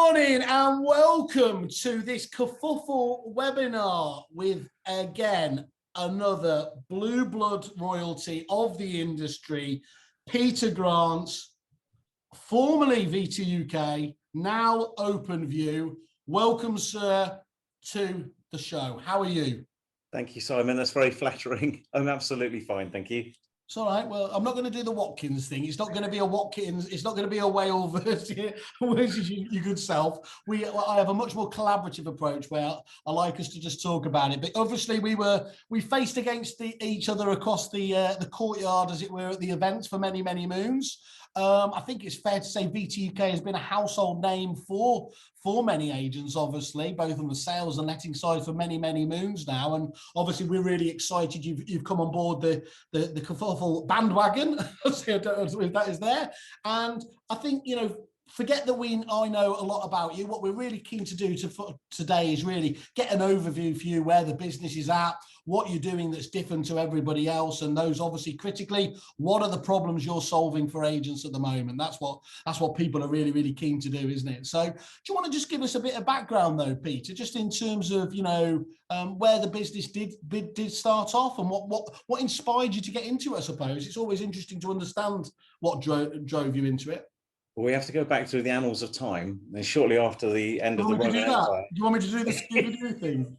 morning and welcome to this Kerfuffle webinar with, again, another blue blood royalty of the industry, Peter Grants, formerly VTUK, now Openview. Welcome, sir, to the show. How are you? Thank you, Simon. That's very flattering. I'm absolutely fine, thank you. It's all right. Well, I'm not going to do the Watkins thing. It's not going to be a Watkins. It's not going to be a whale versus your good self. I have a much more collaborative approach where I like us to just talk about it. But obviously, we faced against each other across the courtyard, as it were, at the events for many moons. I think it's fair to say VTUK has been a household name for many agents, obviously, both on the sales and letting side for many moons now. And obviously, we're really excited you've come on board the Kerfuffle bandwagon, if that is there. And I think, you know, forget that I know a lot about you. What we're really keen to do today is really get an overview for you where the business is at, what you're doing that's different to everybody else, and those obviously critically, what are the problems you're solving for agents at the moment? That's what people are really keen to do, isn't it? So do you want to just give us a bit of background though, Peter, just in terms of, you know, where the business did start off and what inspired you to get into it, I suppose. It's always interesting to understand what drove you into it. Well, we have to go back through the annals of time, and shortly after the end of the Roman Empire. Do you want me to do the Scooby-Doo thing?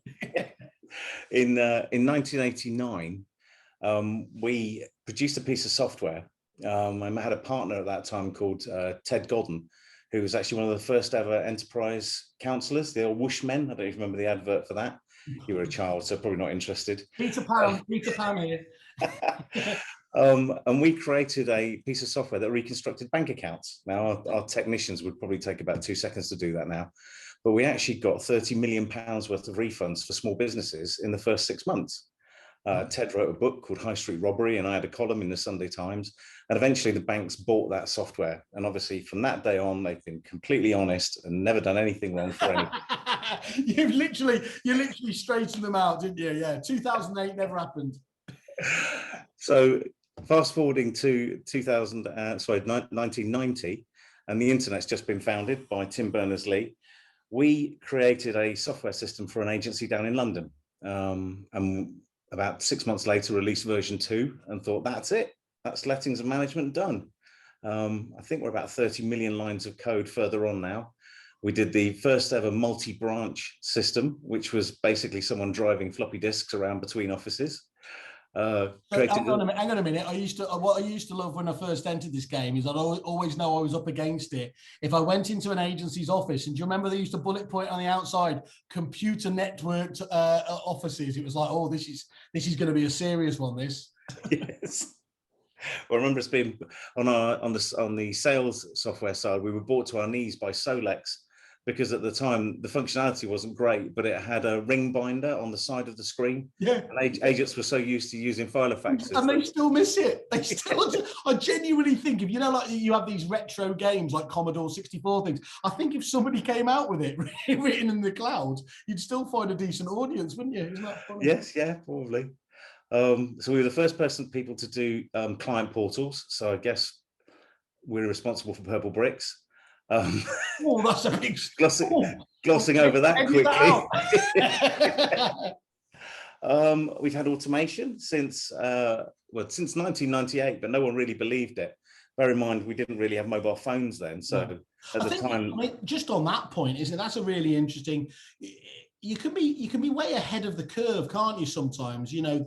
In 1989, we produced a piece of software. I had a partner at that time called Ted Godden, who was actually one of the first ever enterprise counsellors, the old whoosh men. I don't even remember the advert for that. You were a child, so probably not interested. Peter Pan here. And we created a piece of software that reconstructed bank accounts. Now, our technicians would probably take about 2 seconds to do that now, but we actually got £30 million worth of refunds for small businesses in the first 6 months. Ted wrote a book called High Street Robbery, and I had a column in the Sunday Times. And eventually the banks bought that software. And obviously from that day on, they've been completely honest and never done anything wrong for anyone. You literally straightened them out, didn't you? Yeah, 2008 never happened. So fast forwarding to 1990, and the internet's just been founded by Tim Berners-Lee. We created a software system for an agency down in London. And about 6 months later, released version 2 and thought, that's it. That's lettings and management done. I think we're about 30 million lines of code further on now. We did the first ever multi-branch system, which was basically someone driving floppy disks around between offices. Hang on a minute. What I used to love when I first entered this game is I'd always know I was up against it. If I went into an agency's office, and do you remember they used to bullet point on the outside, computer networked offices? It was like, oh, this is going to be a serious one. This. Yes. Well, I remember it's been on the sales software side. We were brought to our knees by Solex, because at the time the functionality wasn't great, but it had a ring binder on the side of the screen. Yeah. And agents were so used to using Filofaxes. And they still miss it. They still. I genuinely think, if you know, like you have these retro games like Commodore 64 things, I think if somebody came out with it written in the cloud, you'd still find a decent audience, wouldn't you? Isn't that funny? Yes, yeah, probably. So we were the first people to do client portals. So I guess we're responsible for Purple Bricks. Oh, that's a big glossing over that quickly. We've had automation since 1998, but no one really believed it. Bear in mind, we didn't really have mobile phones then, so at the time. I mean, just on that point, that's a really interesting. You can be way ahead of the curve, can't you? Sometimes, you know,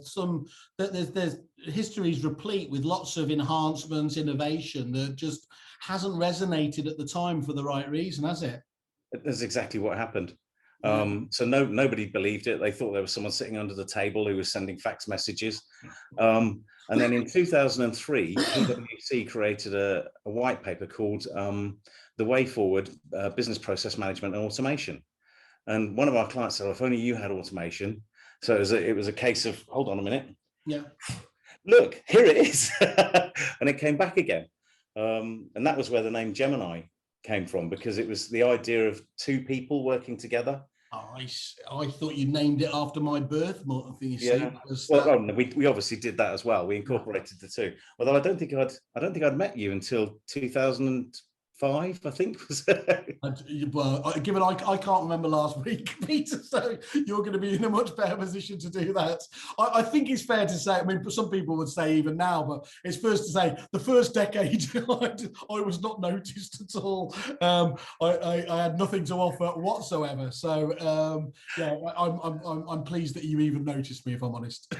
there's history's replete with lots of enhancements, innovation that just hasn't resonated at the time for the right reason, has it? That's exactly what happened. So nobody believed it. They thought there was someone sitting under the table who was sending fax messages. And then in 2003, PwC created a white paper called The Way Forward, Business Process Management and Automation. And one of our clients said, if only you had automation. So it was a case of, hold on a minute. Yeah. Look, here it is. And it came back again. And that was where the name Gemini came from, because it was the idea of two people working together. Oh, I thought you named it after my birth month. Yeah. Well, we obviously did that as well. We incorporated the two. Although I don't think I'd met you until 2005. 5, I think. Well, given I can't remember last week, Peter, so you're going to be in a much better position to do that. I think it's fair to say, I mean, some people would say even now, but it's first to say the first decade I was not noticed at all. I had nothing to offer whatsoever. So yeah, I'm pleased that you even noticed me, if I'm honest.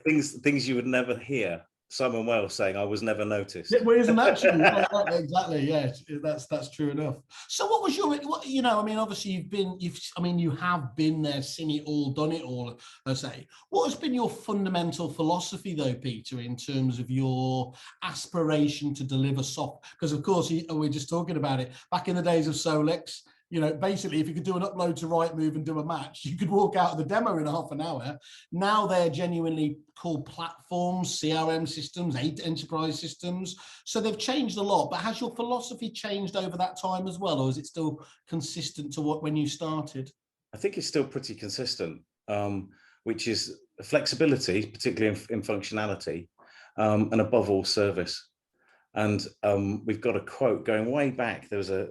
Things you would never hear. Simon Wells saying, "I was never noticed." Yeah, well, isn't that true? Yeah, exactly. Yeah, that's true enough. So, what was your, you know, I mean, obviously you have been there, seen it all, done it all. I say, what has been your fundamental philosophy, though, Peter, in terms of your aspiration to deliver soft? Because of course, we're just talking about it. Back in the days of Solix, you know, basically, if you could do an upload to Rightmove and do a match, you could walk out of the demo in half an hour. Now they're genuinely called platforms, CRM systems, enterprise systems. So they've changed a lot. But has your philosophy changed over that time as well, or is it still consistent to what when you started? I think it's still pretty consistent, which is flexibility, particularly in functionality, and above all, service. And we've got a quote going way back. There was a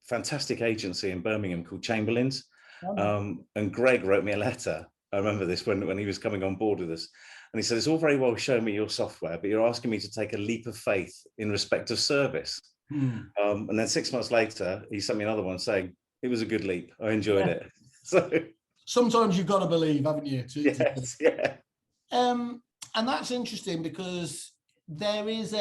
fantastic agency in Birmingham called Chamberlain's, and Greg wrote me a letter. I remember this when he was coming on board with us, and he said, "It's all very well showing me your software, but you're asking me to take a leap of faith in respect of service." And then 6 months later, he sent me another one saying, "It was a good leap. I enjoyed it." So sometimes you've got to believe, haven't you? Yes, yeah. And that's interesting because there is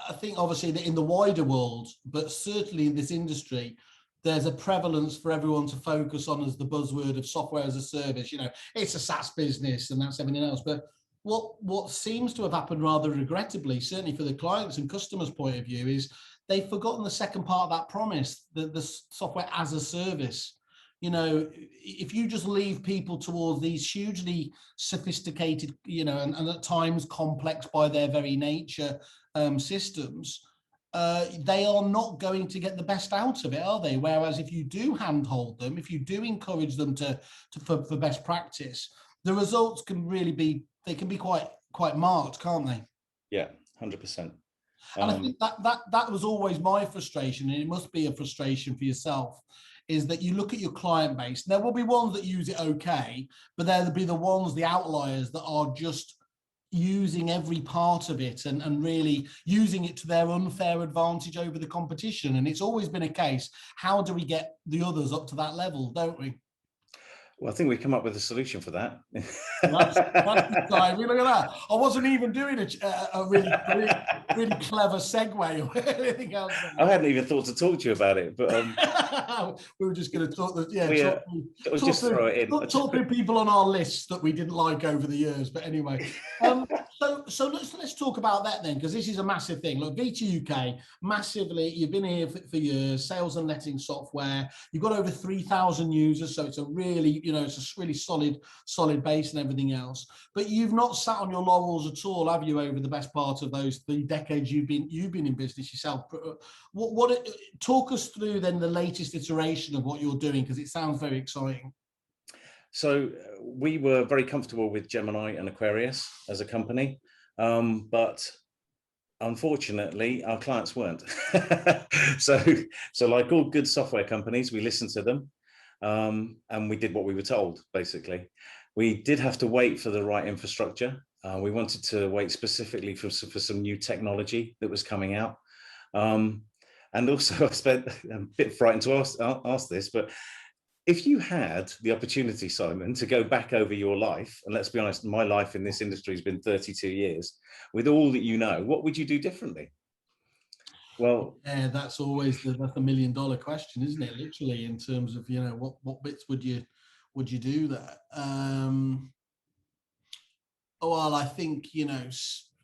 I think obviously in the wider world, but certainly in this industry, there's a prevalence for everyone to focus on as the buzzword of software as a service. You know, it's a SaaS business and that's everything else. But what seems to have happened rather regrettably, certainly for the clients and customers' point of view, is they've forgotten the second part of that promise, the software as a service. You know, if you just leave people towards these hugely sophisticated, you know, and at times complex by their very nature systems, they are not going to get the best out of it, are they? Whereas if you do handhold them, if you do encourage them for best practice, the results can really be, they can be quite marked, can't they? Yeah, 100%. And I think that was always my frustration, and it must be a frustration for yourself, is that you look at your client base. There will be ones that use it okay, but there'll be the ones, the outliers, that are just using every part of it and really using it to their unfair advantage over the competition. And it's always been a case, how do we get the others up to that level, don't we? Well, I think we've come up with a solution for that. That's exciting. Look at that. I wasn't even doing a really clever segue or anything else. I hadn't even thought to talk to you about it, but we were just going to talk. Talk through people on our lists that we didn't like over the years. But anyway, so let's talk about that then, because this is a massive thing. Look, VTUK, massively. You've been here for years. Sales and letting software. You've got over 3,000 users, so it's a really, you know, it's a really solid base and everything else. But you've not sat on your laurels at all, have you, over the best part of those 3 decades you've been in business yourself? Talk us through then the latest iteration of what you're doing, because it sounds very exciting. So we were very comfortable with Gemini and Aquarius as a company, but unfortunately our clients weren't. so like all good software companies, we listened to them, and we did what we were told. Basically, we did have to wait for the right infrastructure. We wanted to wait specifically for some new technology that was coming out. And also, I spent a bit frightened to ask this, but if you had the opportunity, Simon, to go back over your life, and let's be honest, my life in this industry has been 32 years, with all that you know, what would you do differently? Well, yeah, that's always that's the $1 million question, isn't it? Literally, in terms of, you know, what bits would you do that? Well, I think, you know,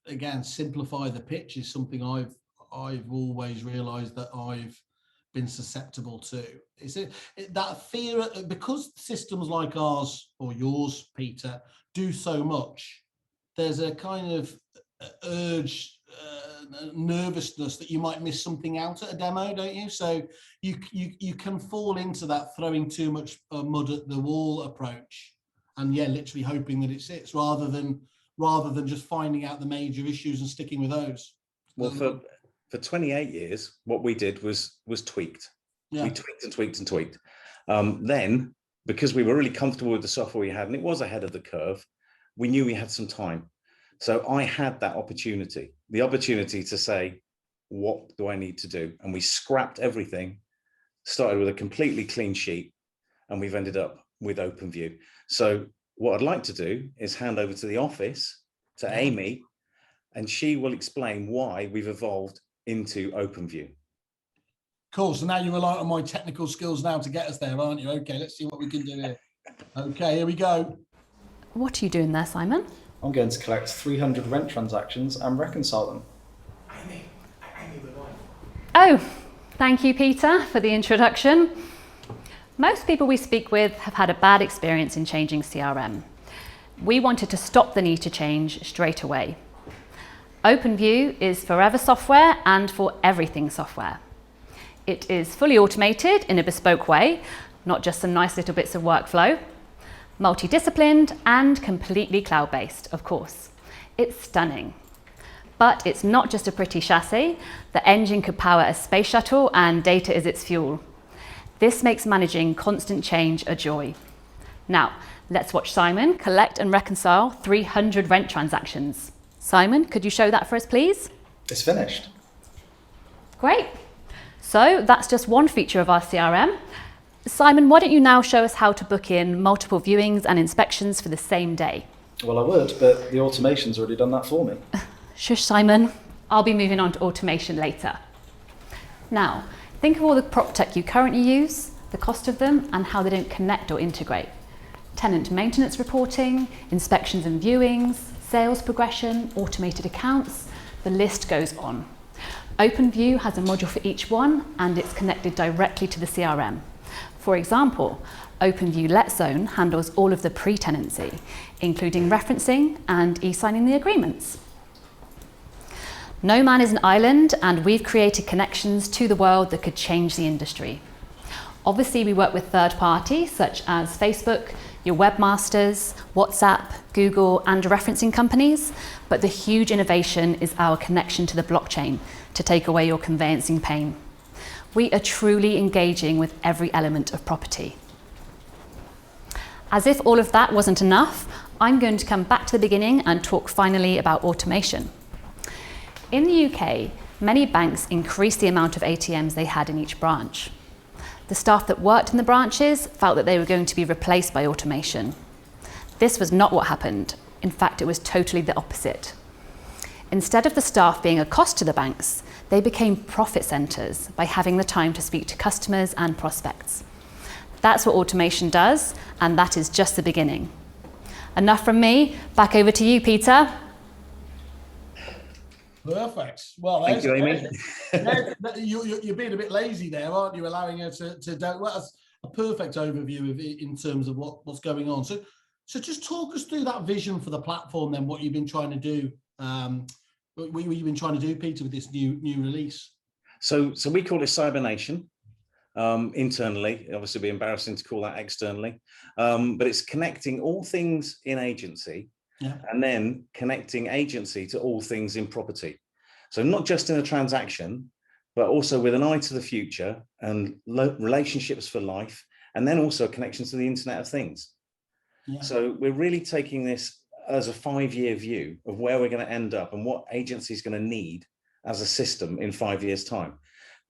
again, simplify the pitch is something I've always realised that I've been susceptible to. Is that fear, because systems like ours or yours, Peter, do so much, there's a kind of urge, nervousness that you might miss something out at a demo, don't you? So you can fall into that throwing too much mud at the wall approach, and yeah, literally hoping that it sits, rather than just finding out the major issues and sticking with those. Well, for 28 years, what we did was tweaked. Yeah. We tweaked and tweaked and tweaked. Then, because we were really comfortable with the software we had, and it was ahead of the curve, we knew we had some time. So I had that opportunity, the opportunity to say, what do I need to do? And we scrapped everything, started with a completely clean sheet, and we've ended up with Openview. So what I'd like to do is hand over to the office, to Amy, and she will explain why we've evolved into Openview. Cool. So now you rely on my technical skills now to get us there, aren't you? Okay, let's see what we can do here. Okay, here we go. What are you doing there, Simon? I'm going to collect 300 rent transactions and reconcile them. Oh, thank you, Peter, for the introduction. Most people we speak with have had a bad experience in changing CRM. We wanted to stop the need to change straight away. Openview is forever software and for everything software. It is fully automated in a bespoke way, not just some nice little bits of workflow. Multidisciplined and completely cloud-based, of course. It's stunning. But it's not just a pretty chassis. The engine could power a space shuttle and data is its fuel. This makes managing constant change a joy. Now, let's watch Simon collect and reconcile 300 rent transactions. Simon, could you show that for us, please? It's finished. Great. So that's just one feature of our CRM. Simon, why don't you now show us how to book in multiple viewings and inspections for the same day? Well, I would, but the automation's already done that for me. Shush, Simon. I'll be moving on to automation later. Now, think of all the prop tech you currently use, the cost of them, and how they don't connect or integrate. Tenant maintenance reporting, inspections and viewings, sales progression, automated accounts, the list goes on. Openview has a module for each one, and it's connected directly to the CRM. For example, Openview Let Zone handles all of the pre-tenancy, including referencing and e-signing the agreements. No man is an island, and we've created connections to the world that could change the industry. Obviously, we work with third parties such as Facebook, your webmasters, WhatsApp, Google, and referencing companies, but the huge innovation is our connection to the blockchain to take away your conveyancing pain. We are truly engaging with every element of property. As if all of that wasn't enough, I'm going to come back to the beginning and talk finally about automation. In the UK, many banks increased the amount of ATMs they had in each branch. The staff that worked in the branches felt that they were going to be replaced by automation. This was not what happened. In fact, it was totally the opposite. Instead of the staff being a cost to the banks, they became profit centers by having the time to speak to customers and prospects. That's what automation does, and that is just the beginning. Enough from me, back over to you, Peter. Perfect. Well, Thank you, Amy. You're being a bit lazy there, aren't you? Allowing her to do well, that's a perfect overview of it in terms of what's going on. So just talk us through that vision for the platform, then what you've been trying to do. What you've been trying to do, Peter, with this new release. So we call it Cybernation internally. Obviously, it'd be embarrassing to call that externally, but it's connecting all things in agency. Yeah. And then connecting agency to all things in property. So not just in a transaction, but also with an eye to the future and relationships for life, and then also a connection to the Internet of Things. Yeah. So we're really taking this as a 5-year view of where we're going to end up and what agency is going to need as a system in 5 years' time.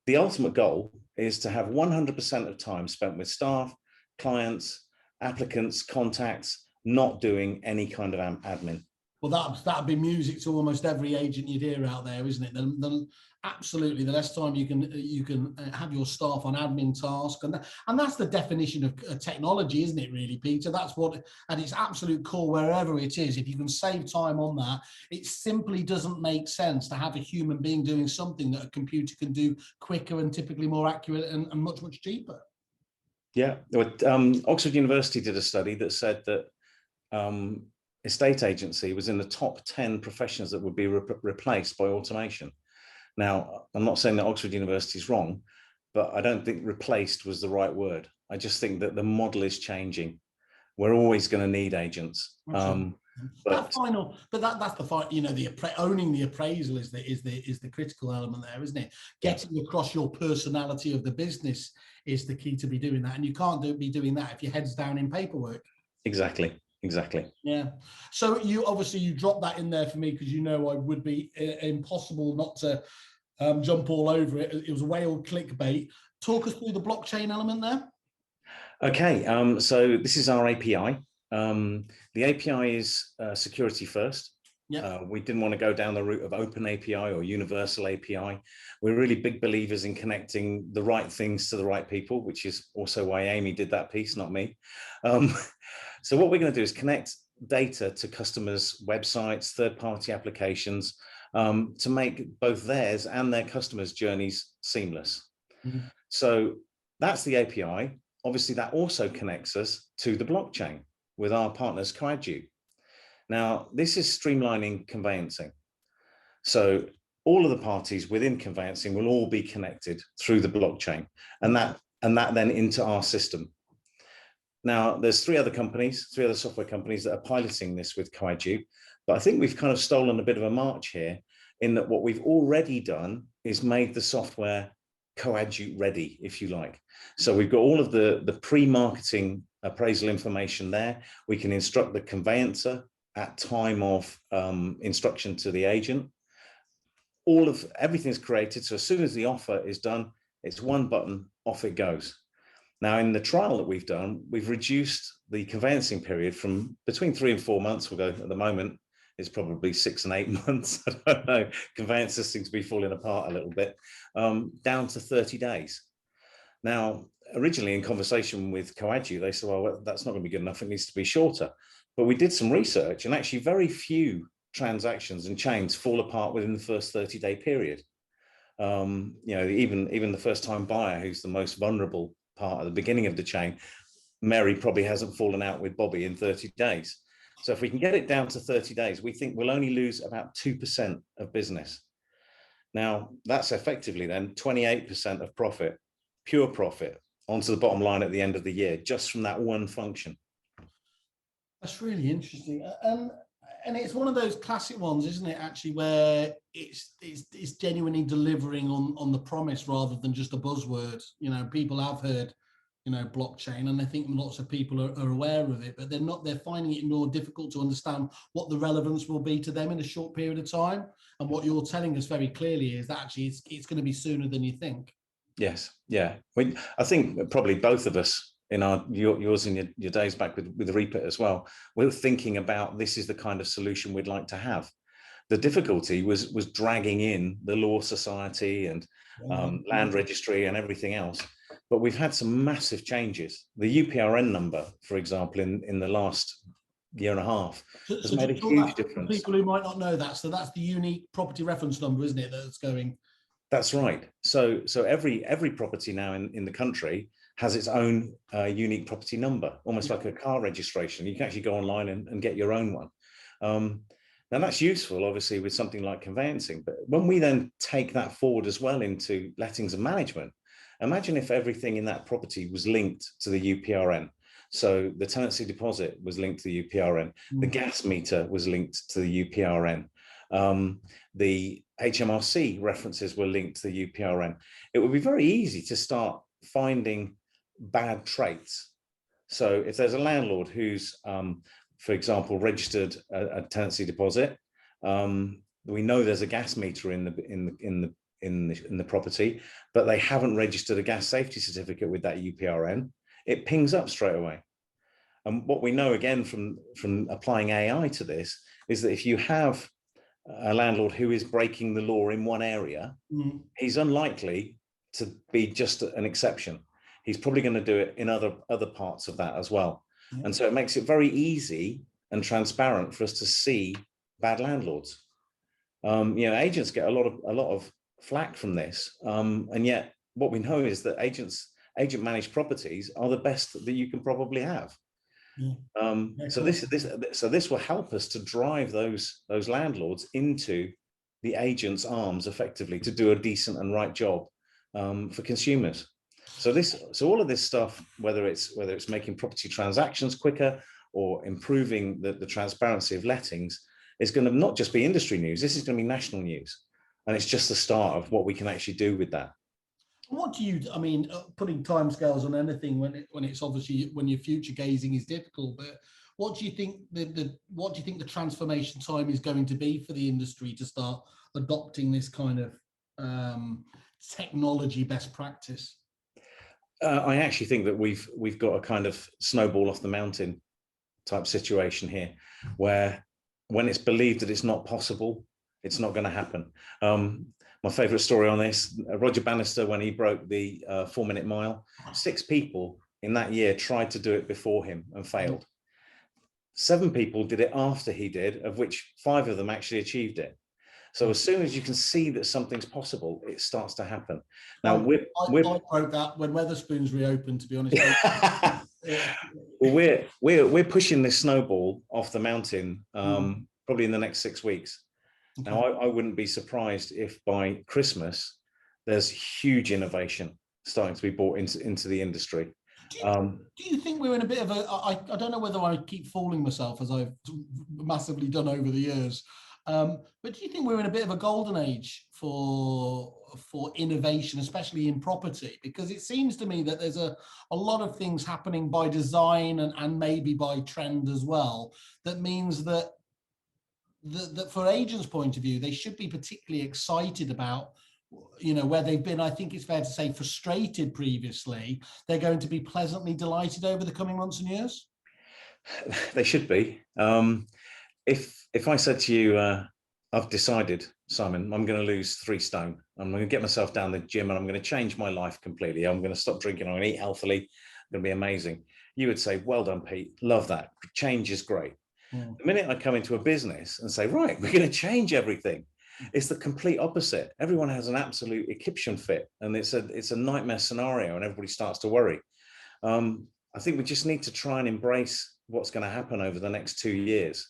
The ultimate goal is to have 100% of time spent with staff, clients, applicants, contacts, not doing any kind of admin. Well, that'd be music to almost every agent you'd hear out there, isn't it? Absolutely, the less time you can have your staff on admin tasks, and that's the definition of technology, isn't it? Really, Peter. That's what at its absolute core, wherever it is. If you can save time on that, it simply doesn't make sense to have a human being doing something that a computer can do quicker and typically more accurate and much cheaper. Yeah, Oxford University did a study that said that estate agency was in the top 10 professions that would be replaced by automation. Now, I'm not saying that Oxford University is wrong, but I don't think replaced was the right word. I just think that the model is changing. We're always going to need agents. But That final, but that's the final. You know, owning the appraisal is the critical element there, isn't it? Getting across your personality of the business is the key to be doing that, and you can't be doing that if your head's down in paperwork. exactly. Yeah. So you drop that in there for me because I would be impossible not to jump all over it. It was whale clickbait. Talk us through the blockchain element there. Okay. So this is our API. The API is security first. We didn't want to go down the route of open API or universal API. We're really big believers in connecting the right things to the right people, which is also why Amy did that piece, not me. So what we're going to do is connect data to customers' websites, third-party applications, to make both theirs and their customers' journeys seamless. Mm-hmm. So that's the API. Obviously, that also connects us to the blockchain with our partners, Coadjute. Now, this is streamlining conveyancing. So all of the parties within conveyancing will all be connected through the blockchain, and that then into our system. Now, there's three other software companies that are piloting this with Coadjute, but I think we've kind of stolen a bit of a march here in that what we've already done is made the software Coadjute ready, if you like. So we've got all of the pre-marketing appraisal information there. We can instruct the conveyancer at time of instruction to the agent. Everything's created. So as soon as the offer is done, it's one button, off it goes. Now, in the trial that we've done, we've reduced the conveyancing period from between 3 and 4 months. We'll go at the moment, it's probably 6 and 8 months. I don't know. Conveyancers seem to be falling apart a little bit, down to 30 days. Now, originally in conversation with Coadjute, they said, well, that's not going to be good enough. It needs to be shorter. But we did some research, and actually very few transactions and chains fall apart within the first 30-day period. Even the first-time buyer, who's the most vulnerable part at the beginning of the chain, Mary probably hasn't fallen out with Bobby in 30 days. So if we can get it down to 30 days, we think we'll only lose about 2% of business. Now, that's effectively then 28% of profit, pure profit, onto the bottom line at the end of the year, just from that one function. That's really interesting. And it's one of those classic ones, isn't it, actually, where it's genuinely delivering on the promise rather than just a buzzword. People have heard, blockchain, and I think lots of people are aware of it, but they're finding it more difficult to understand what the relevance will be to them in a short period of time. And what you're telling us very clearly is that actually it's going to be sooner than you think. Yes. Yeah. I think probably both of us, in yours and your days back with Reapit as well, we're thinking about this is the kind of solution we'd like to have. The difficulty was dragging in the Law Society and land registry and everything else. But we've had some massive changes. The UPRN number, for example, in the last year and a half, has made a huge difference. For people who might not know that, so that's the unique property reference number, isn't it? That's going. That's right. So every property now in the country has its own unique property number, almost like a car registration. You can actually go online and get your own one. Now that's useful, obviously, with something like conveyancing. But when we then take that forward as well into lettings and management, imagine if everything in that property was linked to the UPRN. So the tenancy deposit was linked to the UPRN. The gas meter was linked to the UPRN. The HMRC references were linked to the UPRN. It would be very easy to start finding bad traits. So if there's a landlord who's, for example, registered a tenancy deposit, we know there's a gas meter in the property, but they haven't registered a gas safety certificate with that UPRN, it pings up straight away. And what we know again from applying AI to this is that if you have a landlord who is breaking the law in one area, he's unlikely to be just an exception. He's probably going to do it in other parts of that as well. And so it makes it very easy and transparent for us to see bad landlords. Agents get a lot of flack from this, and yet what we know is that agent managed properties are the best that you can probably have. So this will help us to drive those landlords into the agent's arms effectively to do a decent and right job for consumers. So all of this stuff, whether it's making property transactions quicker or improving the transparency of lettings is going to not just be industry news, this is going to be national news. And it's just the start of what we can actually do with that. What do you, I mean, putting timescales on anything when it's obviously, when your future gazing is difficult, but what do you think the transformation time is going to be for the industry to start adopting this kind of technology best practice? I actually think that we've got a kind of snowball off the mountain type situation here, where when it's believed that it's not possible, it's not going to happen. My favorite story on this, Roger Bannister, when he broke the 4-minute mile, 6 people in that year tried to do it before him and failed. 7 people did it after he did, of which 5 of them actually achieved it. So as soon as you can see that something's possible, it starts to happen. Now I broke that when Wetherspoons reopened, to be honest. Well, we're pushing this snowball off the mountain probably in the next 6 weeks. Okay. Now I wouldn't be surprised if by Christmas there's huge innovation starting to be brought into the industry. Do you think we're in a bit of a, I don't know whether I keep fooling myself as I've massively done over the years, but do you think we're in a bit of a golden age for innovation, especially in property? Because it seems to me that there's a lot of things happening by design and maybe by trend as well. That means that for agents' point of view, they should be particularly excited about, you know, where they've been, I think it's fair to say, frustrated previously. They're going to be pleasantly delighted over the coming months and years. They should be. If I said to you, I've decided, Simon, I'm going to lose 3 stone. I'm going to get myself down the gym and I'm going to change my life completely. I'm going to stop drinking. I'm going to eat healthily. It's going to be amazing. You would say, well done, Pete. Love that. Change is great. The minute I come into a business and say, right, we're going to change everything, it's the complete opposite. Everyone has an absolute Egyptian fit, and it's a nightmare scenario, and everybody starts to worry. I think we just need to try and embrace what's going to happen over the next 2 years.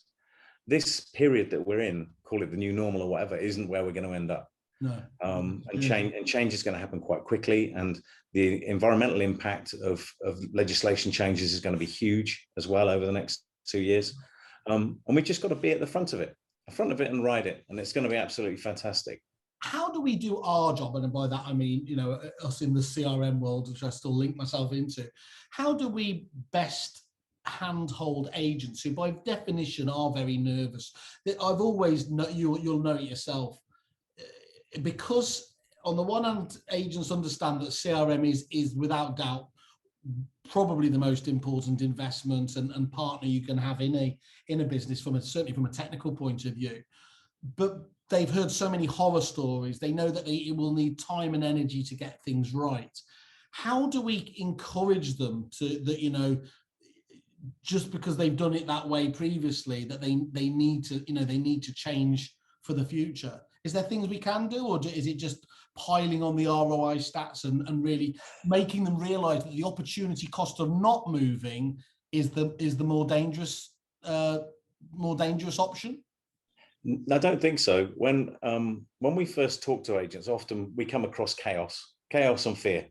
This period that we're in, call it the new normal or whatever, isn't where we're going to end up. No. And change is going to happen quite quickly, and the environmental impact of legislation changes is going to be huge as well over the next 2 years. And we've just got to be at the front of it and ride it, and it's going to be absolutely fantastic. How do we do our job? And by that I mean, you know, us in the CRM world, which I still link myself into. How do we best handhold agents who by definition are very nervous? I've always, you'll know it yourself, because on the one hand, agents understand that CRM is without doubt probably the most important investment and partner you can have in a business, certainly from a technical point of view. But they've heard so many horror stories. They know that it will need time and energy to get things right. How do we encourage them that, you know, just because they've done it that way previously, that they need to change for the future? Is there things we can do, or is it just piling on the ROI stats and really making them realize that the opportunity cost of not moving is the more dangerous option? I don't think so. When we first talk to agents, often we come across chaos and fear.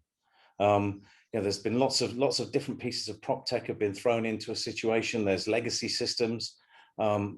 You know, there's been lots of different pieces of prop tech have been thrown into a situation. There's legacy systems.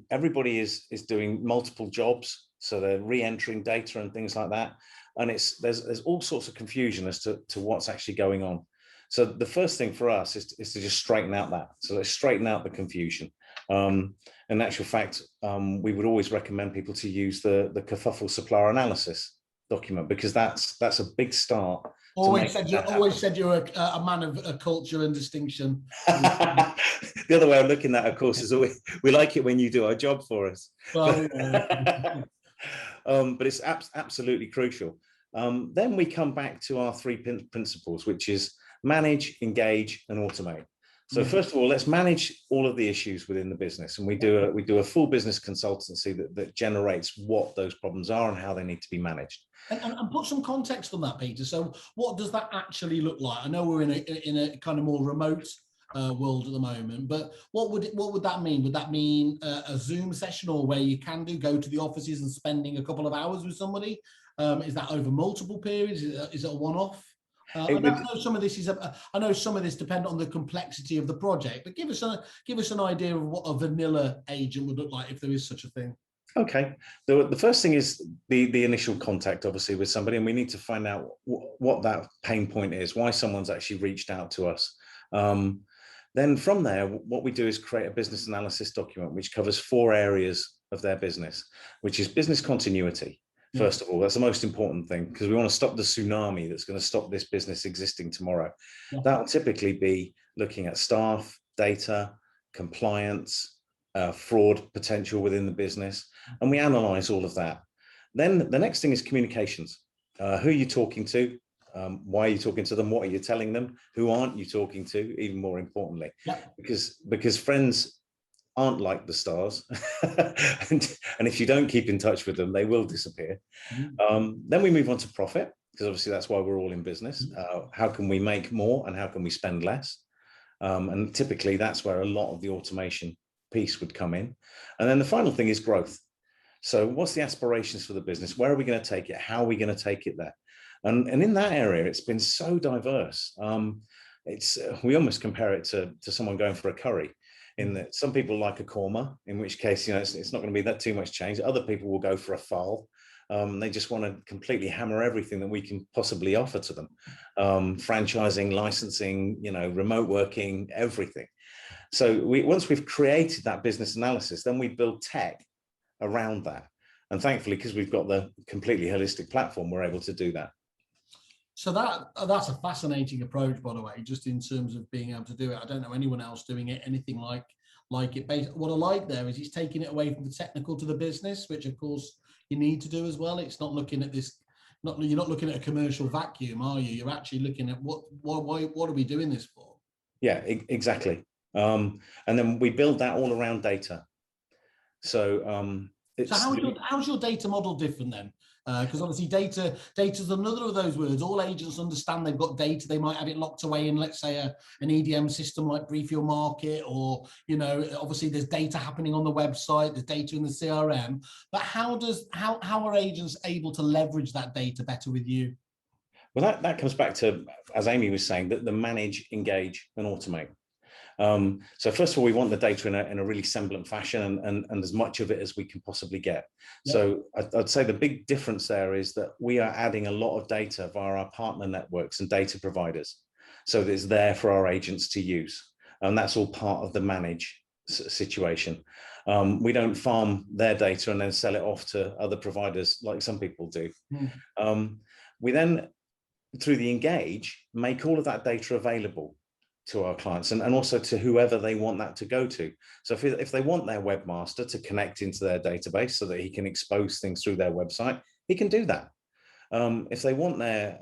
Everybody is doing multiple jobs, so they're re-entering data and things like that. And there's all sorts of confusion as to what's actually going on. So the first thing for us is to just straighten out that. So let's straighten out the confusion. In actual fact, we would always recommend people to use the Kerfuffle supplier analysis document, because that's a big start. Always said you're a man of culture and distinction. The other way of looking at it, of course, is always, we like it when you do our job for us. Well, yeah. But it's absolutely crucial. Then we come back to our 3 principles, which is manage, engage, and automate. So first of all, let's manage all of the issues within the business, and we do a full business consultancy that generates what those problems are and how they need to be managed. And put some context on that, Peter. So what does that actually look like? I know we're in a kind of more remote world at the moment, but what would that mean? Would that mean a Zoom session, or where you can go to the offices and spending a couple of hours with somebody? Is that over multiple periods? Is it a one-off? I know some of this is I know some of this depends on the complexity of the project, but give us an idea of what a vanilla agent would look like if there is such a thing. Okay, the first thing is the initial contact, obviously, with somebody, and we need to find out what that pain point is, why someone's actually reached out to us. Then from there, what we do is create a business analysis document which covers 4 areas of their business, which is business continuity. First of all, that's the most important thing, because we want to stop the tsunami that's going to stop this business existing tomorrow. That will typically be looking at staff, data, compliance, fraud potential within the business, and we analyze all of that. Then the next thing is communications. Who are you talking to? Why are you talking to them? What are you telling them? Who aren't you talking to? Even more importantly, because friends aren't like the stars, and if you don't keep in touch with them, they will disappear. Then we move on to profit, because obviously that's why we're all in business. How can we make more and how can we spend less? And typically that's where a lot of the automation piece would come in. And then the final thing is growth. So what's the aspirations for the business? Where are we going to take it? How are we going to take it there? And in that area, it's been so diverse. We almost compare it to someone going for a curry, in that some people like a korma, in which case, it's not going to be that too much change. Other people will go for a fal. They just want to completely hammer everything that we can possibly offer to them. Franchising, licensing, remote working, everything. So once we've created that business analysis, then we build tech around that. And thankfully, because we've got the completely holistic platform, we're able to do that. So that's a fascinating approach, by the way, just in terms of being able to do it. I don't know anyone else doing it, anything like it. What I like there is it's taking it away from the technical to the business, which of course you need to do as well. It's not looking at this, you're not looking at a commercial vacuum, are you? You're actually looking at what are we doing this for? Yeah, exactly. And then we build that all around data. So how's your data model different then? Because obviously data is another of those words. All agents understand they've got data. They might have it locked away in, let's say, an EDM system like Brief Your Market, or obviously there's data happening on the website, there's data in the CRM. But how are agents able to leverage that data better with you? Well, that comes back to, as Amy was saying, that the manage, engage, and automate. So first of all, we want the data in a really semblant fashion, and as much of it as we can possibly get. Yep. So I'd say the big difference there is that we are adding a lot of data via our partner networks and data providers. So that it's there for our agents to use. And that's all part of the manage situation. We don't farm their data and then sell it off to other providers like some people do. We then, through the engage, make all of that data available to our clients and also to whoever they want that to go to. So if they want their webmaster to connect into their database so that he can expose things through their website, he can do that. If they want their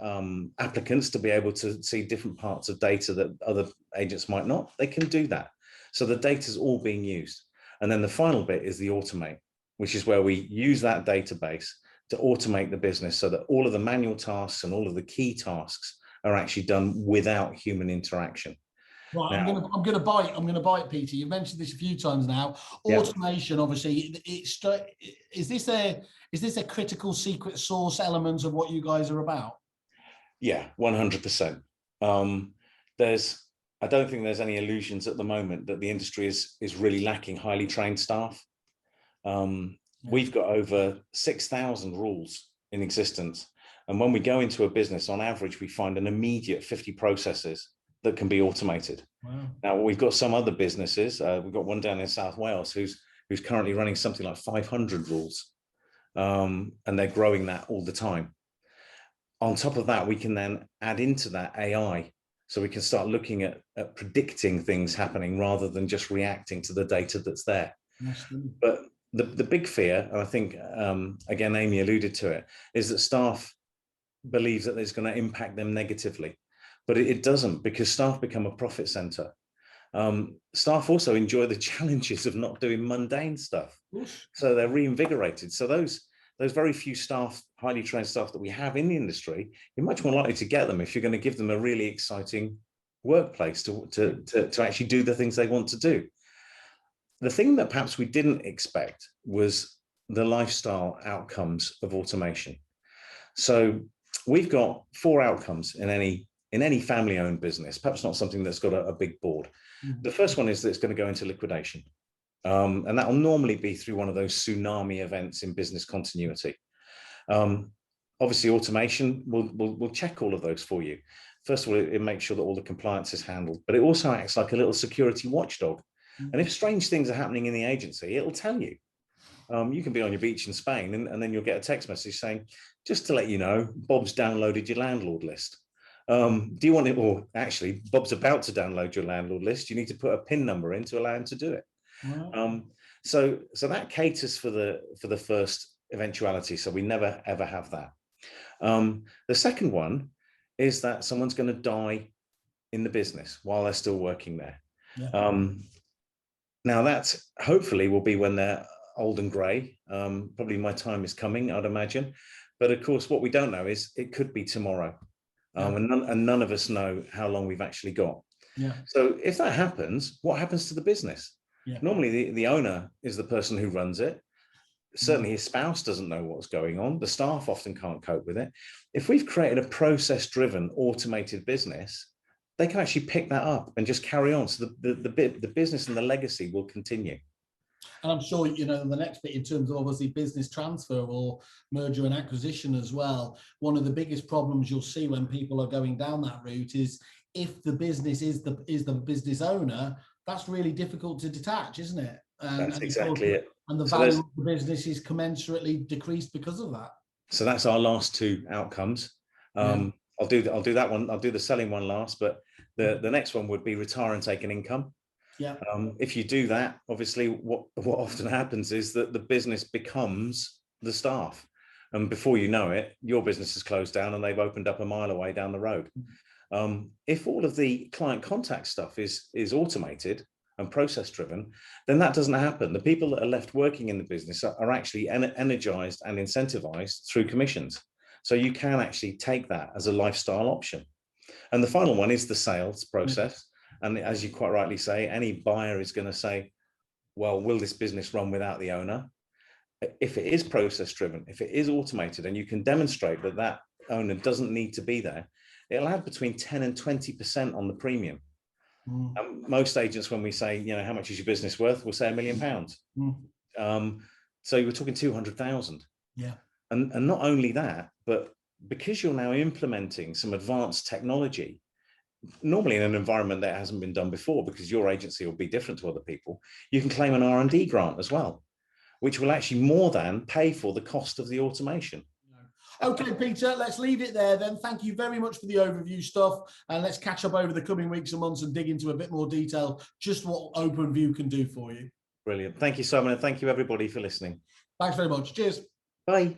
applicants to be able to see different parts of data that other agents might not, they can do that. So the data is all being used. And then the final bit is the automate, which is where we use that database to automate the business so that all of the manual tasks and all of the key tasks are actually done without human interaction. Right, now, I'm going to bite, Peter. You've mentioned this a few times now. Automation, obviously, is this a critical secret sauce element of what you guys are about? Yeah, 100%. I don't think there's any illusions at the moment that the industry is really lacking highly trained staff. We've got over 6,000 rules in existence, and when we go into a business, on average, we find an immediate 50 processes that can be automated. Wow. Now, we've got some other businesses. We've got one down in South Wales who's currently running something like 500 rules, and they're growing that all the time. On top of that, we can then add into that AI, so we can start looking at predicting things happening rather than just reacting to the data that's there. But the big fear, and I think, again, Amy alluded to it, is that staff believe that it's going to impact them negatively. But it doesn't, because staff become a profit center. Staff also enjoy the challenges of not doing mundane stuff. Oof. So they're reinvigorated. So those very few staff, highly trained staff that we have in the industry, you're much more likely to get them if you're going to give them a really exciting workplace to actually do the things they want to do. The thing that perhaps we didn't expect was the lifestyle outcomes of automation. So we've got 4 outcomes in any in any family-owned business, perhaps not something that's got a big board. The first one is that it's going to go into liquidation. And that will normally be through one of those tsunami events in business continuity. Obviously, automation will check all of those for you. First of all, it makes sure that all the compliance is handled, but it also acts like a little security watchdog. And if strange things are happening in the agency, it'll tell you. You can be on your beach in Spain and then you'll get a text message saying, just to let you know, Bob's downloaded your landlord list. Do you want it? Or actually, Bob's about to download your landlord list. You need to put a PIN number in to allow him to do it. Wow. So that caters for the first eventuality. So we never ever have that. The second one is that someone's going to die in the business while they're still working there. Yeah. Now that hopefully will be when they're old and grey. Probably my time is coming, I'd imagine. But of course, what we don't know is it could be tomorrow. And none of us know how long we've actually got. Yeah. So if that happens, what happens to the business? Yeah. Normally, the owner is the person who runs it. Certainly his spouse doesn't know what's going on. The staff often can't cope with it. If we've created a process-driven, automated business, they can actually pick that up and just carry on. So the business and the legacy will continue. And I'm sure, you know, the next bit in terms of obviously business transfer or merger and acquisition as well, one of the biggest problems you'll see when people are going down that route is if the business is the business owner, that's really difficult to detach, isn't it? That's exactly it. And the value of the business is commensurately decreased because of that. So that's our last two outcomes. I'll do that one. I'll do the selling one last, but the next one would be retire and take an income. Yeah. If you do that, obviously what often happens is that the business becomes the staff. And before you know it, your business is closed down and they've opened up a mile away down the road. If all of the client contact stuff is automated and process driven, then that doesn't happen. The people that are left working in the business are actually energized and incentivized through commissions. So you can actually take that as a lifestyle option. And the final one is the sales process. And as you quite rightly say, any buyer is going to say, well, will this business run without the owner? If it is process driven, if it is automated, and you can demonstrate that that owner doesn't need to be there, it'll add between 10 and 20% on the premium. Most agents, when we say, you know, how much is your business worth, we'll say £1 million. So we're talking 200,000. Yeah. And not only that, but because you're now implementing some advanced technology, normally in an environment that hasn't been done before, because your agency will be different to other people, you can claim an R&D grant as well, which will actually more than pay for the cost of the automation. Okay, Peter, let's leave it there then. Thank you very much for the overview stuff. And let's catch up over the coming weeks and months and dig into a bit more detail, just what Openview can do for you. Brilliant. Thank you, Simon. And thank you, everybody, for listening. Thanks very much. Cheers. Bye.